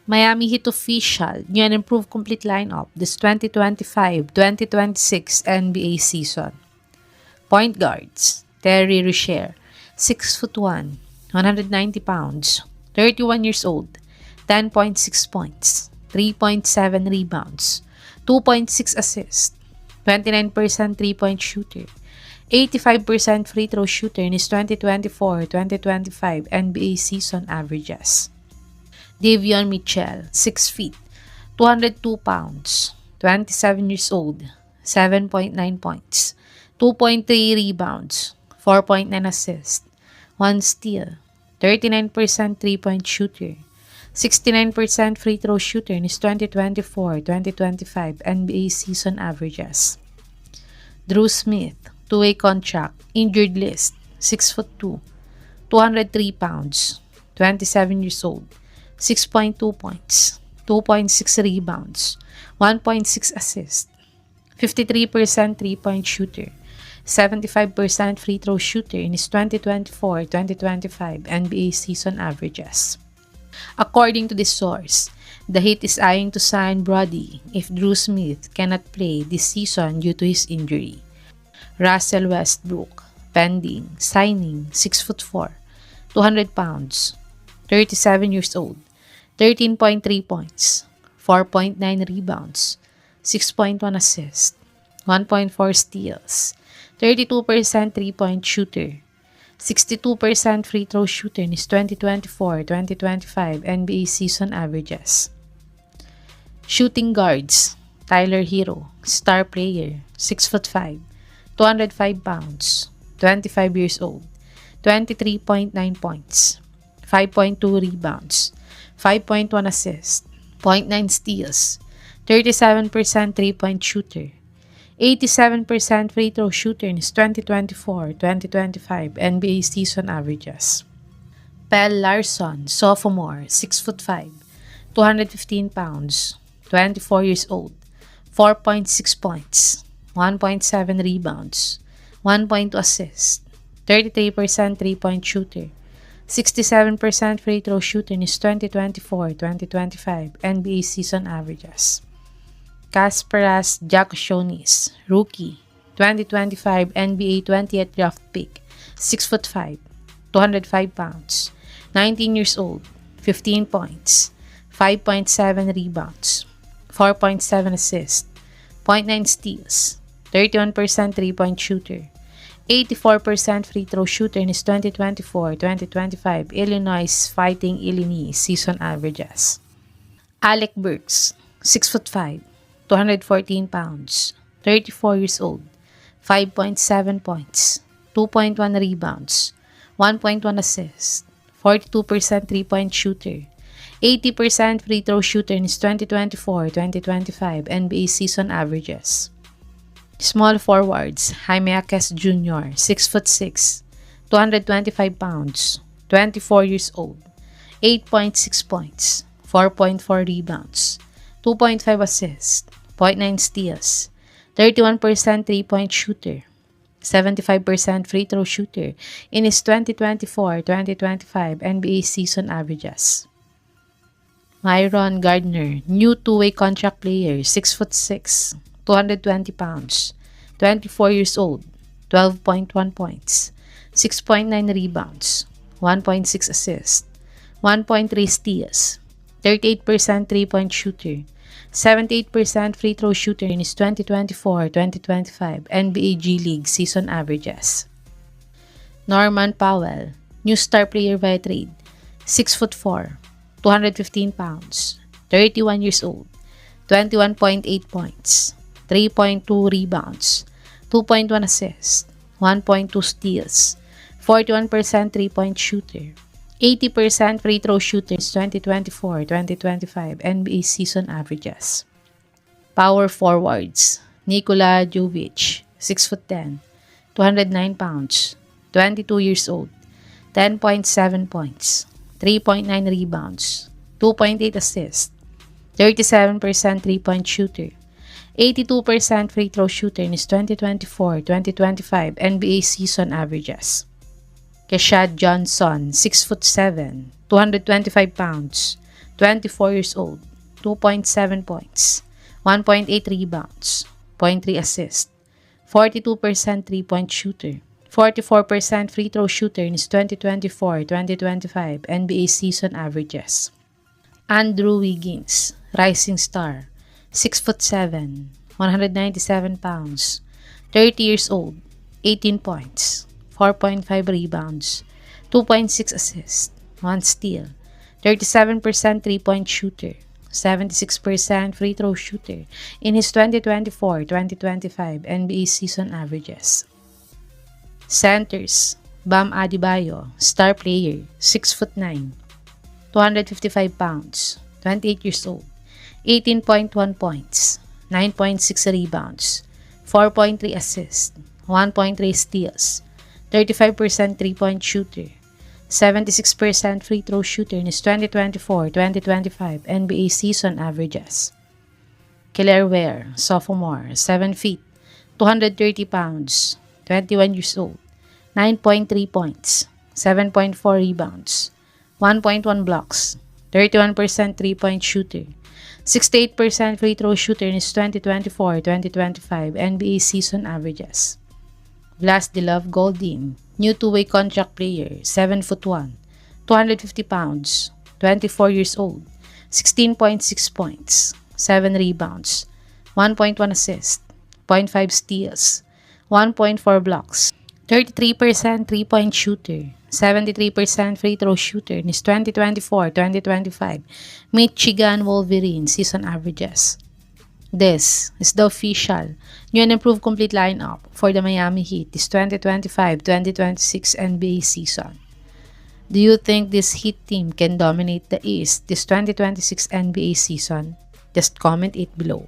Miami Heat official, new and improved complete lineup this 2025-2026 NBA season. Point guards, Terry Rozier, 6'1", 190 pounds, 31 years old, 10.6 points, 3.7 rebounds, 2.6 assists, 29% three-point shooter, 85% free throw shooter in his 2024-2025 NBA season averages. Davion Mitchell, 6 feet, 202 pounds, 27 years old, 7.9 points, 2.3 rebounds, 4.9 assists, 1 steal, 39% three-point shooter, 69% free throw shooter in his 2024-2025 NBA season averages. Drew Smith, two-way contract, injured list, 6'2", 203 pounds, 27 years old, 6.2 points, 2.6 rebounds, 1.6 assists, 53% three-point shooter, 75% free throw shooter in his 2024-2025 NBA season averages. According to this source, the Heat is eyeing to sign Brody if Drew Smith cannot play this season due to his injury. Russell Westbrook, pending, signing, 6'4", 200 pounds, 37 years old, 13.3 points, 4.9 rebounds, 6.1 assists, 1.4 steals, 32% three-point shooter, 62% free throw shooter in his 2024-2025 NBA season averages. Shooting guards, Tyler Hero, star player, 6'5", 205 pounds, 25 years old, 23.9 points, 5.2 rebounds, 5.1 assists, 0.9 steals, 37% three-point shooter, 87% free throw shooter in his 2024-2025 NBA season averages. Pelle Larsson, sophomore, 6'5", 215 pounds, 24 years old, 4.6 points, 1.7 rebounds, 1.2 assists, 33% three-point shooter, 67% free throw shooter in his 2024-2025 NBA season averages. Kasparas Giaconis, rookie, 2025 NBA 20th draft pick, 6'5", 205 pounds, 19 years old, 15 points, 5.7 rebounds, 4.7 assists, 0.9 steals, 31% three-point shooter, 84% free throw shooter in his 2024-2025 Illinois Fighting Illini season averages. Alec Burks, 6'5", 214 pounds, 34 years old, 5.7 points, 2.1 rebounds, 1.1 assists, 42% three-point shooter, 80% free throw shooter in his 2024-2025 NBA season averages. Small forwards, Jaime Jaquez Jr., 6'6", 225 pounds, 24 years old, 8.6 points, 4.4 rebounds, 2.5 assists, 0.9 steals, 31% three-point shooter, 75% free throw shooter in his 2024-2025 NBA season averages. Myron Gardner, new two-way contract player, 6'6", 220 pounds, 24 years old, 12.1 points, 6.9 rebounds, 1.6 assists, 1.3 steals, 38% three-point shooter, 78% free throw shooter in his 2024-2025 NBA G League season averages. Norman Powell, new star player via trade, 6'4", 215 pounds, 31 years old, 21.8 points, 3.2 rebounds, 2.1 assists, 1.2 steals, 41% three-point shooter, 80% free throw shooters 2024-2025 NBA season averages. Power forwards, Nikola Jovic, 6'10", 209 pounds, 22 years old, 10.7 points, 3.9 rebounds, 2.8 assists, 37% three-point shooter, 82% free throw shooter in his 2024-2025 NBA season averages. Keshad Johnson, 6'7", 225 pounds, 24 years old, 2.7 points, 1.8 rebounds, zero point 0.3 assists, 42% three-point shooter, 44% free throw shooter in his 2024-2025 NBA season averages. Andrew Wiggins, rising star, 6'7", 197 pounds, 30 years old, 18 points, 4.5 rebounds, 2.6 assists, 1 steal, 37% three-point shooter, 76% free throw shooter in his 2024-2025 NBA season averages. Centers, Bam Adebayo, star player, 6'9", 255 pounds, 28 years old, 18.1 points, 9.6 rebounds, 4.3 assists, 1.3 steals, 35% three-point shooter, 76% free throw shooter in his 2024-2025 NBA season averages. Kelly Ware, sophomore, 7 feet, 230 pounds, 21 years old, 9.3 points, 7.4 rebounds, 1.1 blocks, 31% three-point shooter, 68% free throw shooter in his 2024-2025 NBA season averages. Vladislav Goldin, new two-way contract player, 7'1", 250 pounds, 24 years old, 16.6 points, 7 rebounds, 1.1 assists, 0.5 steals, 1.4 blocks, 33% three-point shooter, 73% free throw shooter in his 2024-2025 Michigan Wolverines season averages. This is the official new and improved complete lineup for the Miami Heat this 2025-2026 NBA season. Do you think this Heat team can dominate the East this 2026 NBA season? Just comment it below.